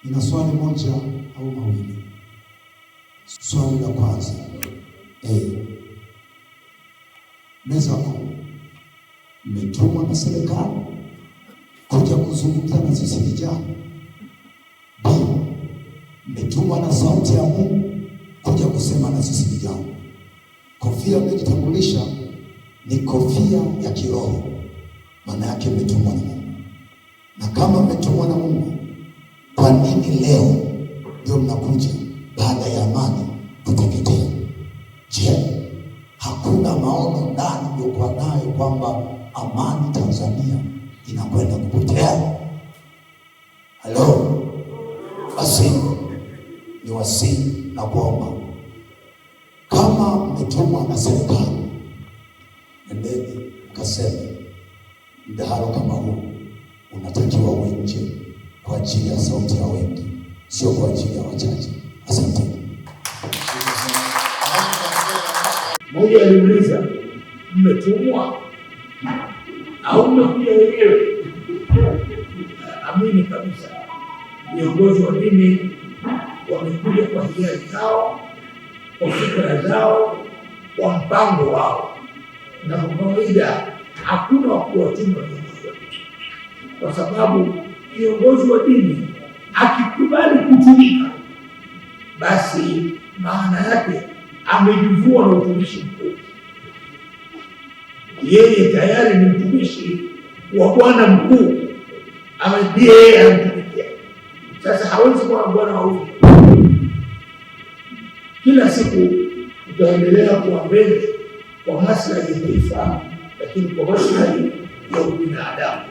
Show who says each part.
Speaker 1: Nina swali moja au mawili. Swali la kwanza, meza kuu mmetumwa na serikali kuja kuzungumza na sisi vijana? B, mmetumwa na sauti ya Mungu kuja kusema na sisi vijana? Kofia mmejitambulisha ni kofia ya kiroho, maana yake mmetumwa na Mungu. Na kama mmetumwa na Mungu, kwa nini leo ndio mnakuja baada ya amani kuteketea? Je, hakuna maono ndani mliokuwa nayo kwamba amani Tanzania inakwenda kupotea? Halo, basi ni wasihi na kuomba, kama mmetumwa na serikali, nendeni mkaseme mdahalo kama huu unatakiwa uwe nje kwa ajili ya sauti ya wengi, sio kwa ajili ya wachache. Asante.
Speaker 2: Mmoja aliuliza, mmetumwa au mmekuja wenyewe? Amini kabisa, viongozi wa dini wamekuja kwa hiari zao, kwa fikra zao, kwa mpango wao, na kwa kawaida hakuna wa kuwatuma viongozi wa dini, kwa sababu kiongozi wa dini akikubali kutumika, basi maana yake amejivua na utumishi mkuu. Yeye tayari ni mtumishi wa Bwana mkuu, ndiye yeye anamtumikia. Sasa hawezi kuwa bwana wawili. Kila siku tutaendelea kuwa mbele kwa maslahi ya taifa, lakini kwa maslahi ya ubinadamu.